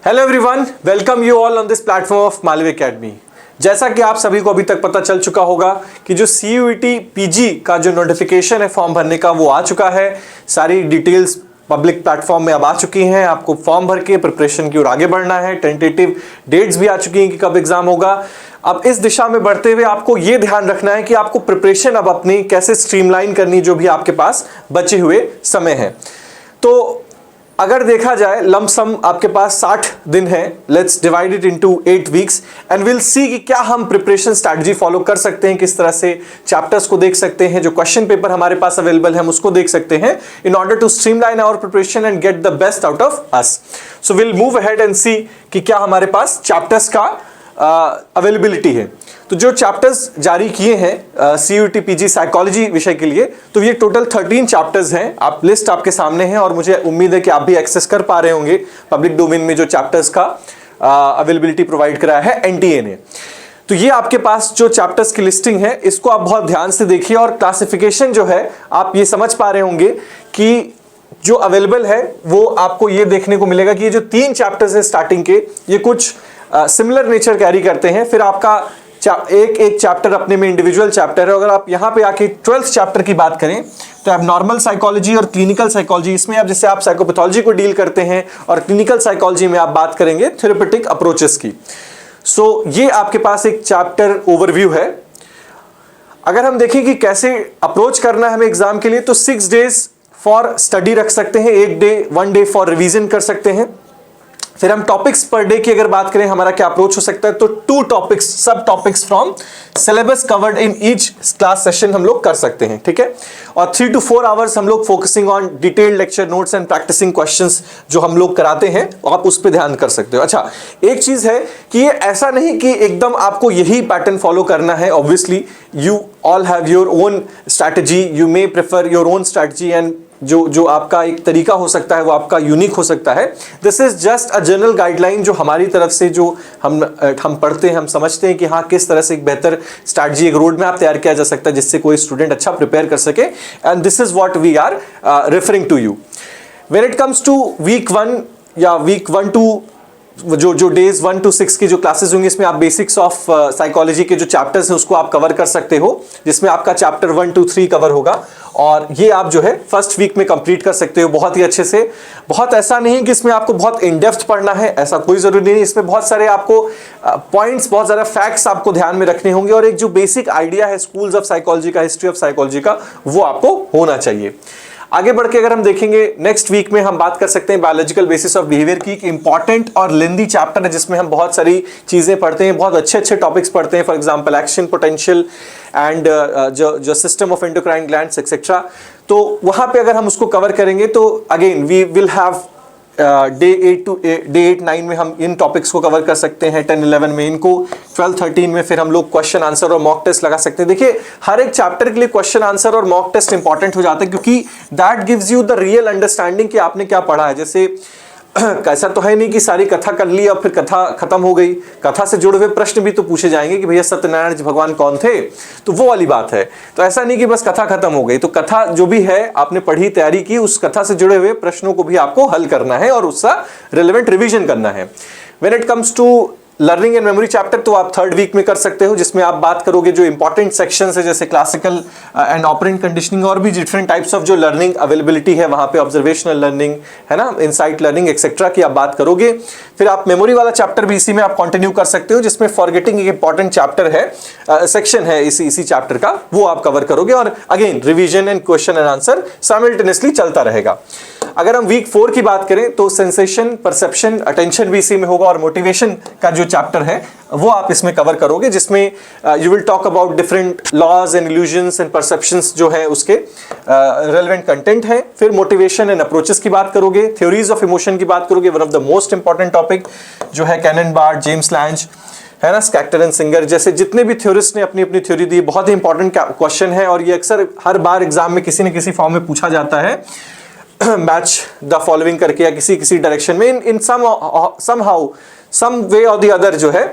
Hello everyone, welcome you all on this platform of Malvi academy. जैसा कि आप सभी को अभी तक पता चल चुका होगा कि जो CUET PG का जो नोटिफिकेशन है फॉर्म भरने का वो आ चुका है। सारी डिटेल्स पब्लिक प्लेटफॉर्म में अब आ चुकी हैं। आपको फॉर्म भर के प्रिपरेशन की ओर आगे बढ़ना है। टेंटेटिव डेट्स भी आ चुकी हैं कि कब एग्जाम होगा। अब इस दिशा में बढ़ते हुए आपको ये ध्यान रखना है कि आपको प्रिपरेशन अब अपनी कैसे स्ट्रीमलाइन करनी, जो भी आपके पास बचे हुए समय है। तो अगर देखा जाए लमसम आपके पास 60 दिन है। Let's divide it into 8 weeks and will see कि क्या हम प्रिपरेशन स्ट्रैटेजी फॉलो कर सकते हैं, किस तरह से चैप्टर्स को देख सकते हैं, जो क्वेश्चन पेपर हमारे पास अवेलेबल है हम उसको देख सकते हैं in order to streamline our preparation and get the best out of us. So will move ahead and see कि क्या हमारे पास चैप्टर्स का अवेलेबिलिटी है। तो जो चैप्टर्स जारी किए हैं CUET PG साइकोलॉजी विषय के लिए, तो ये टोटल 13 चैप्टर्स हैं। आप लिस्ट आपके सामने हैं और मुझे उम्मीद है कि आप भी एक्सेस कर पा रहे होंगे पब्लिक डोमेन में जो चैप्टर्स का अवेलेबिलिटी प्रोवाइड कराया है NTA ने। तो ये आपके पास जो चैप्टर्स की लिस्टिंग है इसको आप बहुत ध्यान से देखिए और क्लासिफिकेशन जो है आप ये समझ पा रहे होंगे कि जो अवेलेबल है वो आपको ये देखने को मिलेगा कि ये जो 3 चैप्टर्स है स्टार्टिंग के, ये कुछ सिमिलर नेचर कैरी करते हैं। फिर आपका एक चैप्टर अपने में इंडिविजुअल चैप्टर है। अगर आप यहाँ पे आके 12th चैप्टर की बात करें तो आप नॉर्मल साइकोलॉजी और क्लिनिकल साइकोलॉजी, इसमें आप जैसे आप साइकोपैथोलॉजी को डील करते हैं, और क्लिनिकल साइकोलॉजी में आप बात करेंगे थेरेपेटिक अप्रोचेस की। सो ये आपके पास एक चैप्टर ओवरव्यू है। अगर हम देखें कि कैसे अप्रोच करना है हमें एग्जाम के लिए, तो 6 डेज फॉर स्टडी रख सकते हैं, 1 डे फॉर रिवीजन कर सकते हैं। फिर हम टॉपिक्स पर डे की अगर बात करें हमारा क्या अप्रोच हो सकता है, तो 2 टॉपिक्स सब topics from syllabus covered in each class session हम लोग कर सकते हैं, ठीक है। और 3 to 4 आवर्स हम लोग focusing on detailed lecture notes and practicing questions जो हम लोग कराते हैं, आप उस पर ध्यान कर सकते हो। अच्छा, एक चीज है कि ये ऐसा नहीं कि एकदम आपको यही पैटर्न फॉलो करना है। Obviously you all have your own strategy, you may prefer your own strategy, and जो आपका एक तरीका हो सकता है वो आपका यूनिक हो सकता है। This is just a general guideline जो हमारी तरफ से जो हम पढ़ते हैं, हम समझते हैं कि हाँ किस तरह से एक बेहतर स्ट्रैटेजी, एक रोड मैप तैयार किया जा सकता है जिससे कोई स्टूडेंट अच्छा प्रिपेयर कर सके। And this is what we are referring to you when it comes to week 1 या वीक 1 to जो डेज 1 to 6 की जो क्लासेस होंगी, इसमें आप बेसिक्स ऑफ साइकोलॉजी के जो चैप्टर्स हैं उसको आप कवर कर सकते हो, जिसमें आपका चैप्टर 1 to 3 कवर होगा। और ये आप जो है फर्स्ट वीक में कंप्लीट कर सकते हो बहुत ही अच्छे से। बहुत ऐसा नहीं कि इसमें आपको बहुत इन डेप्थ पढ़ना है, ऐसा कोई जरूरी नहीं। इसमें बहुत सारे आपको पॉइंट्स, बहुत सारे फैक्ट्स आपको ध्यान में रखने होंगे, और एक जो बेसिक आइडिया है स्कूल्स ऑफ साइकोलॉजी का, हिस्ट्री ऑफ साइकोलॉजी का, वो आपको होना चाहिए। आगे बढ़ के अगर हम देखेंगे नेक्स्ट वीक में हम बात कर सकते हैं बायोलॉजिकल बेसिस ऑफ बिहेवियर की। एक इंपॉर्टेंट और लेंदी चैप्टर है जिसमें हम बहुत सारी चीजें पढ़ते हैं, बहुत अच्छे अच्छे टॉपिक्स पढ़ते हैं। For example action potential and जो system of endocrine glands etcetera. तो वहां पे अगर हम उसको कवर करेंगे तो again we will have day 8 9 में हम इन टॉपिक्स को कवर कर सकते हैं, 10 11 में इनको, 12 13 में फिर हम लोग क्वेश्चन आंसर और मॉक टेस्ट लगा सकते हैं। देखिए हर एक चैप्टर के लिए क्वेश्चन आंसर और मॉक टेस्ट इंपॉर्टेंट हो जाता है, क्योंकि that gives you the real understanding कि आपने क्या पढ़ा है। जैसे कैसा तो है नहीं कि सारी कथा कर ली और फिर कथा खत्म हो गई, कथा से जुड़े हुए प्रश्न भी तो पूछे जाएंगे कि भैया सत्यनारायण जी भगवान कौन थे, तो वो वाली बात है। तो ऐसा नहीं कि बस कथा खत्म हो गई, तो कथा जो भी है आपने पढ़ी, तैयारी की, उस कथा से जुड़े हुए प्रश्नों को भी आपको हल करना है और उसका रिलेवेंट रिवीजन करना है। When it comes to learning and memory chapter, तो आप 3rd वीक में कर सकते हो, जिसमें आप बात करोगे जो इंपॉर्टेंट सेक्शंस है जैसे क्लासिकल एंड ऑपरेंट कंडीशनिंग, और भी डिफरेंट टाइप्स ऑफ जो लर्निंग अवेलेबिलिटी है वहां पे, ऑब्जर्वेशनल लर्निंग है ना, इनसाइट लर्निंग एक्सेट्रा की आप बात करोगे। फिर आप मेमोरी वाला चैप्टर भी इसी में आप कंटिन्यू कर सकते हो, जिसमें फॉरगेटिंग एक इंपॉर्टेंट चैप्टर है, सेक्शन है इसी चैप्टर का, वो आप कवर करोगे। और again revision and question and answer simultaneously चलता रहेगा। अगर हम वीक 4 की बात करें तो सेंसेशन, परसेप्शन, अटेंशन भी इसी में होगा, और मोटिवेशन का जो चैप्टर है वो आप इसमें कवर करोगे, जिसमें you will talk about different laws and illusions and perceptions जो है उसके रेलेवेंट कंटेंट है। फिर मोटिवेशन एंड अप्रोचेस की बात करोगे, थ्योरीज ऑफ इमोशन की बात करोगे, one of the most important topic जो है कैनन बार्ड, जेम्स लैंज, है ना, स्कैक्टर एंड सिंगर जैसे जितने भी थ्योरिस्ट ने अपनी अपनी थ्योरी दी। बहुत ही इंपॉर्टेंट क्वेश्चन है और ये अक्सर हर बार एग्जाम में किसी न किसी फॉर्म में पूछा जाता है, मैच द फॉलोइंग करके या किसी डायरेक्शन में, इन समहाउ सम वे और द अदर जो है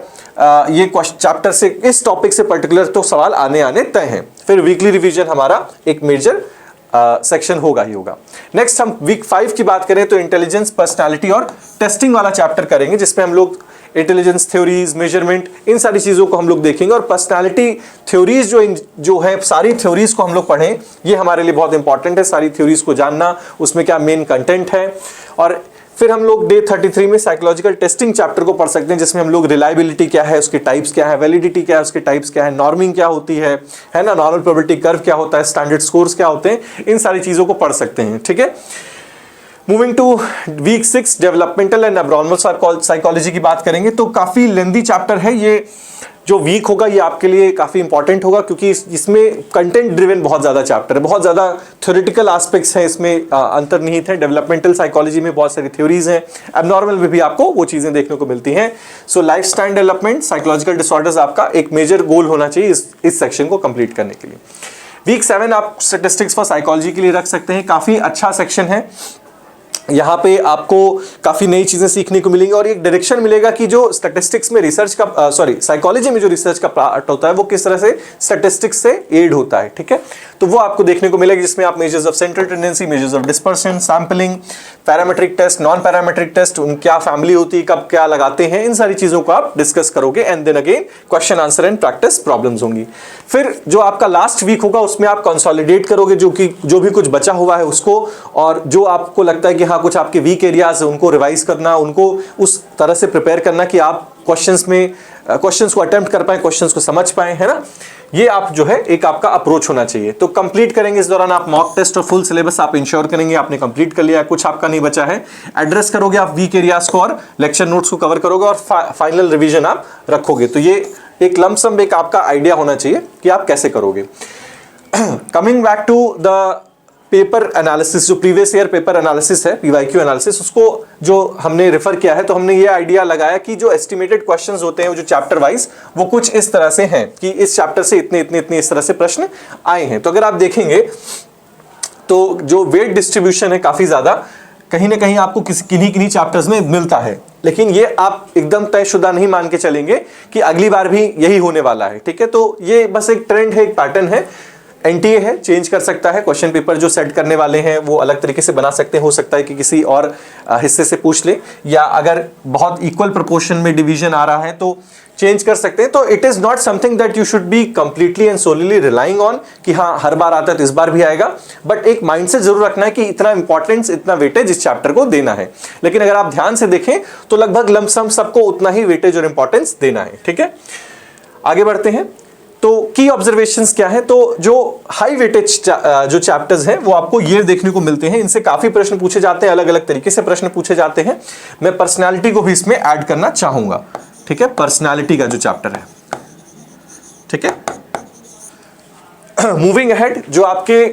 ये चैप्टर से, इस टॉपिक से पर्टिकुलर तो सवाल आने तय हैं। फिर वीकली रिवीजन हमारा एक मेजर सेक्शन होगा ही होगा। नेक्स्ट हम वीक 5 की बात करें तो इंटेलिजेंस, पर्सनालिटी और टेस्टिंग वाला चैप्टर करेंगे, जिसमें हम लोग इंटेलिजेंस थ्योरीज, मेजरमेंट, इन सारी चीज़ों को हम लोग देखेंगे। और पर्सनालिटी थ्योरीज जो है, सारी थ्योरीज को हम लोग पढ़ें, ये हमारे लिए बहुत इंपॉर्टेंट है, सारी थ्योरीज को जानना, उसमें क्या मेन कंटेंट है। और फिर हम लोग डे 33 में साइकोलॉजिकल टेस्टिंग चैप्टर को पढ़ सकते हैं, जिसमें हम लोग रिलायबिलिटी क्या है, उसके टाइप्स क्या है, वैलिडिटी क्या है, उसके टाइप्स क्या है, नॉर्मिंग क्या होती है ना, नॉर्मल प्रोबेबिलिटी कर्व क्या होता है, स्टैंडर्ड स्कोर्स क्या होते हैं, इन सारी चीज़ों को पढ़ सकते हैं। ठीक है, moving to week 6 developmental and abnormal psychology की बात करेंगे। तो काफ़ी लेंदी चैप्टर है ये, जो वीक होगा ये आपके लिए काफ़ी इंपॉर्टेंट होगा, क्योंकि इसमें कंटेंट ड्रिवन बहुत ज़्यादा चैप्टर है, बहुत ज़्यादा थ्योरेटिकल एस्पेक्ट्स हैं इसमें अंतर्निहित है। डेवलपमेंटल साइकोलॉजी में बहुत सारी थ्योरीज हैं, एब्नॉर्मल में भी आपको वो चीज़ें देखने को मिलती हैं। So life style development, psychological disorders आपका एक मेजर गोल होना चाहिए इस सेक्शन को कंप्लीट करने के लिए। वीक 7 आप स्टैटिस्टिक्स फॉर साइकोलॉजी के लिए रख सकते हैं, काफ़ी अच्छा सेक्शन है। यहाँ पे आपको काफ़ी नई चीज़ें सीखने को मिलेंगी और एक डायरेक्शन मिलेगा कि जो स्टैटिस्टिक्स में रिसर्च का साइकोलॉजी में जो रिसर्च का पार्ट होता है वो किस तरह से स्टैटिस्टिक्स से एड होता है। ठीक है, तो वो आपको देखने को मिलेगा, जिसमें आप measures of central tendency, measures of dispersion, sampling, parametric test, non parametric test, उन क्या फैमिली होती है, कब क्या लगाते हैं, इन सारी चीज़ों को आप डिस्कस करोगे। And then again question answer and practice problems होंगी। फिर जो आपका लास्ट वीक होगा उसमें आप कंसोलिडेट करोगे जो भी कुछ बचा हुआ है उसको, और जो आपको लगता है कि हाँ कुछ आपके वीक एरियाज है उनको रिवाइज करना, उनको उस तरह से प्रिपेयर करना कि आप क्वेश्चंस को अटेम्प्ट कर पाए, क्वेश्चंस को समझ पाए, है ना। ये आप जो है एक आपका अप्रोच होना चाहिए। तो कंप्लीट करेंगे, इस दौरान आप मॉक टेस्ट और फुल सिलेबस आप इंश्योर करेंगे आपने कंप्लीट कर लिया, कुछ आपका नहीं बचा है, एड्रेस करोगे आप वीक एरियाज को और लेक्चर नोट्स को कवर करोगे और फाइनल रिवीजन आप रखोगे। तो ये एक लमसम एक आपका आइडिया होना चाहिए कि आप कैसे करोगे। Coming back to the paper analysis, जो प्रीवियस ईयर पेपर एनालिसिस है, पीवाईक्यू एनालिसिस, उसको जो हमने रेफर किया है, तो हमने ये आइडिया लगाया कि जो एस्टिमेटेड क्वेश्चंस होते हैं वो जो चैप्टर वाइज वो कुछ इस तरह से हैं कि इस चैप्टर से इतने इतने इतने इस तरह से प्रश्न आए हैं। तो अगर आप देखेंगे तो जो वेट डिस्ट्रीब्यूशन है काफी ज्यादा कहीं ना कहीं आपको किन्हीं चैप्टर्स में मिलता है, लेकिन ये आप एकदम तयशुदा नहीं मान के चलेंगे कि अगली बार भी यही होने वाला है। ठीक है, तो ये बस एक ट्रेंड है, एक पैटर्न है, एनटीए है, चेंज कर सकता है। क्वेश्चन पेपर जो सेट करने वाले हैं वो अलग तरीके से बना सकते हैं, हो सकता है कि किसी और हिस्से से पूछ ले, या अगर बहुत इक्वल प्रोपोर्शन में डिवीजन आ रहा है तो चेंज कर सकते हैं। तो it is not something that you should be completely and सोलिली relying on कि हाँ हर बार आता है तो इस बार भी आएगा, बट एक माइंडसेट जरूर रखना है कि इतना इंपॉर्टेंस, इतना वेटेज इस चैप्टर को देना है। लेकिन अगर आप ध्यान से देखें तो लगभग लमसम सबको उतना ही वेटेज और इंपॉर्टेंस देना है। ठीक है, आगे बढ़ते हैं। तो की ऑब्जर्वेशंस क्या है, तो जो हाई वेटेज जो चैप्टर्स हैं वो आपको ये देखने को मिलते हैं, इनसे काफी प्रश्न पूछे जाते हैं, अलग अलग तरीके से प्रश्न पूछे जाते हैं। मैं पर्सनालिटी को भी इसमें ऐड करना चाहूंगा। ठीक है, पर्सनालिटी का जो चैप्टर है। ठीक है, मूविंग अहेड, जो आपके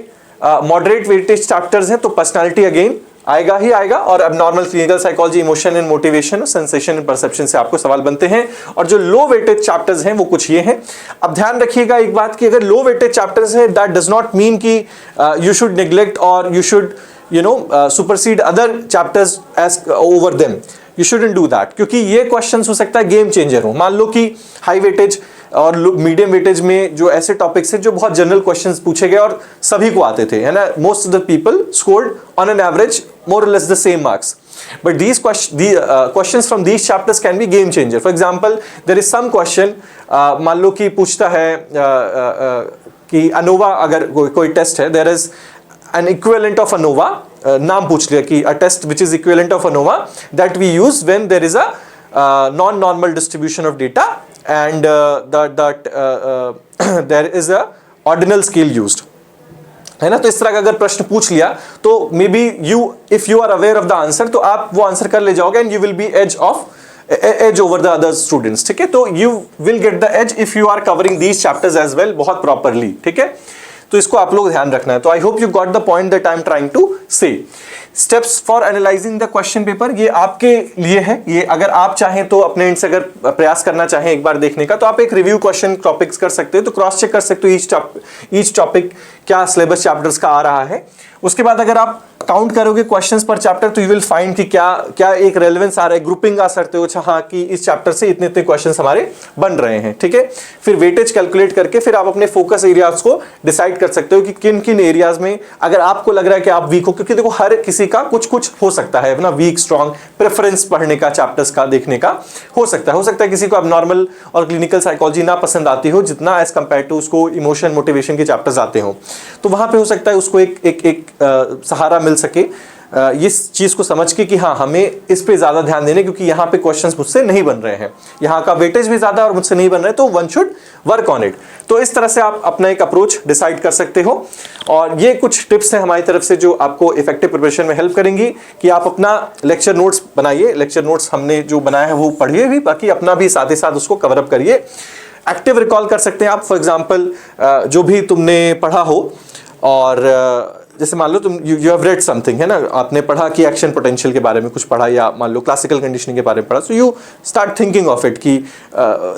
मॉडरेट वेटेज चैप्टर्स हैं, तो पर्सनालिटी अगेन आएगा ही आएगा, और abnormal clinical psychology, emotion and motivation, sensation and perception से आपको सवाल बनते हैं। और जो लो वेटेज चैप्टर्स हैं वो कुछ ये हैं। अब ध्यान रखिएगा एक बात कि अगर लो वेटेज चैप्टर्स हैं, दैट डज नॉट मीन कि यू शुड नेग्लेक्ट और you should supersede other chapters as over them, you shouldn't do that, क्योंकि ये क्वेश्चन हो सकता है गेम चेंजर हो। मान लो कि हाई वेटेज और मीडियम वेटेज में जो ऐसे टॉपिक्स हैं जो बहुत जनरल क्वेश्चंस पूछे गए और सभी को आते थे, है ना, most of the people scored on an average more or less the same marks, but these questions from these chapters can be game changer. For example, there is some question, मान लो कि पूछता है कि ANOVA अगर कोई test है, there is an equivalent of ANOVA, नाम पूछ लिया कि a test which is equivalent of ANOVA that we use when there is a non-normal distribution of data and there is a ordinal scale used, है ना। तो इस तरह का अगर प्रश्न पूछ लिया तो maybe if you are aware of the answer तो आप वो आंसर कर ले जाओगे and you will be edge over the other students. ठीक है, तो you will get the edge if you are covering these chapters as well, बहुत प्रॉपरली। ठीक है, तो इसको आप लोग ध्यान रखना है। तो I hope you got the point that I am trying to say. Steps for analysing the question paper, ये आपके लिए है। ये अगर आप चाहें तो अपने एंड से अगर प्रयास करना चाहें एक बार देखने का, तो आप एक रिव्यू क्वेश्चन टॉपिक्स कर सकते हो, तो क्रॉस चेक कर सकते हो ईच टॉपिक क्या सिलेबस चैप्टर्स का आ रहा है। उसके बाद अगर आप काउंट करोगे क्वेश्चंस पर चैप्टर तो यू विल फाइंड कि क्या एक रेलेवेंस आ रहा है, ग्रुपिंग आ सकते हो, अच्छा हाँ कि इस चैप्टर से इतने इतने क्वेश्चंस हमारे बन रहे हैं। ठीक है, फिर वेटेज कैलकुलेट करके फिर आप अपने फोकस एरियाज को डिसाइड डिसाइड कर सकते हो कि किन किन एरियाज में अगर आपको लग रहा है कि आप वीक हो, क्योंकि देखो हर किसी का कुछ कुछ हो सकता है ना, वीक स्ट्रांग प्रेफरेंस पढ़ने का, चैप्टर्स का देखने का हो सकता है किसी को अब नॉर्मल और क्लिनिकल साइकोलॉजी ना पसंद आती हो जितना एज कंपेयर टू उसको इमोशन मोटिवेशन के चैप्टर्स आते हो, तो वहां पे हो सकता है उसको एक सहारा मिल सके इस चीज को समझ के कि हाँ हमें इस पे ज्यादा ध्यान देने, क्योंकि यहाँ पे क्वेश्चंस मुझसे नहीं बन रहे हैं, यहाँ का वेटेज भी ज्यादा और मुझसे नहीं बन रहे, तो one should work on it. तो इस तरह से आप अपना एक अप्रोच डिसाइड कर सकते हो, और ये कुछ टिप्स हैं हमारी तरफ से जो आपको इफेक्टिव प्रिपरेशन में हेल्प करेंगी कि आप अपना लेक्चर नोट्स बनाइए, लेक्चर नोट्स हमने जो बनाया है वो पढ़िए भी, बाकी अपना भी साथ ही साथ उसको कवर अप करिए। एक्टिव रिकॉल कर सकते हैं आप, फॉर एग्जाम्पल जो भी तुमने पढ़ा हो, और जैसे मान लो तुम यू हैव रेड समथिंग है ना, आपने पढ़ा कि एक्शन पोटेंशियल के बारे में कुछ पढ़ा, या मान लो क्लासिकल कंडीशनिंग के बारे में पढ़ा, so you start thinking of it कि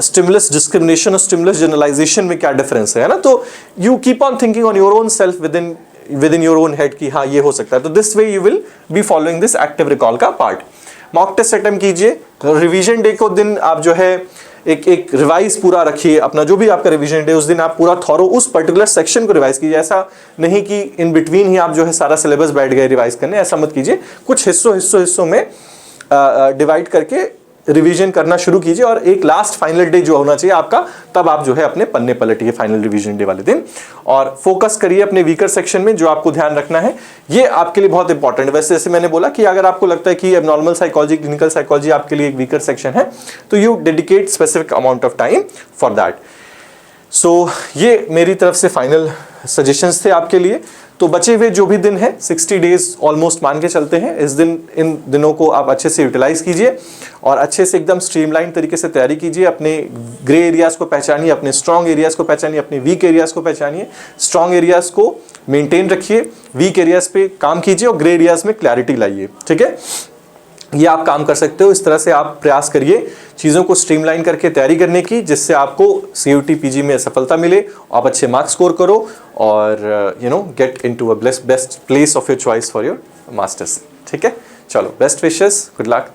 स्टिमुलस डिस्क्रिमिनेशन और स्टिमुलस जनरलाइजेशन में क्या डिफरेंस है ना, तो you keep on thinking on your own self with in your own head कि हाँ ये हो सकता है। तो this way you will be following this active recall का पार्ट। मॉक टेस्ट अटेम्प्ट कीजिए, रिवीजन डे को दिन आप जो है एक रिवाइज पूरा रखिए अपना, जो भी आपका रिवीजन डे उस दिन आप पूरा थॉरो उस पर्टिकुलर सेक्शन को रिवाइज कीजिए। ऐसा नहीं कि इन बिटवीन ही आप जो है सारा सिलेबस बैठ गए रिवाइज करने, ऐसा मत कीजिए। कुछ हिस्सों में डिवाइड करके रिवीजन करना शुरू कीजिए, और एक लास्ट फाइनल डे जो होना चाहिए आपका, तब आप जो है अपने पन्ने पलटिए फाइनल रिवीजन डे वाले दिन, और फोकस करिए अपने वीकर सेक्शन में। जो आपको ध्यान रखना है ये आपके लिए बहुत इंपॉर्टेंट है। वैसे जैसे मैंने बोला कि अगर आपको लगता है कि एबनॉर्मल साइकोलॉजी, क्लिनिकल साइकोलॉजी आपके लिए एक वीकर सेक्शन है, तो you dedicate specific amount of time for that. So ये मेरी तरफ से फाइनल सजेशंस थे आपके लिए। तो बचे हुए जो भी दिन है 60 डेज ऑलमोस्ट मान के चलते हैं, इन दिनों को आप अच्छे से यूटिलाइज कीजिए और अच्छे से एकदम स्ट्रीमलाइन तरीके से तैयारी कीजिए। अपने ग्रे एरियाज को पहचानिए, अपने स्ट्रॉन्ग एरियाज को पहचानिए, अपने वीक एरियाज को पहचानिए। स्ट्रॉन्ग एरियाज को मेंटेन रखिए, वीक एरियाज पे काम कीजिए और ग्रे एरियाज में क्लैरिटी लाइए। ठीक है, ये आप काम कर सकते हो। इस तरह से आप प्रयास करिए चीज़ों को स्ट्रीमलाइन करके तैयारी करने की, जिससे आपको CUET PG में सफलता मिले, आप अच्छे मार्क्स स्कोर करो और get into a best place of your choice for your masters. ठीक है, चलो बेस्ट विशेस, गुड लक।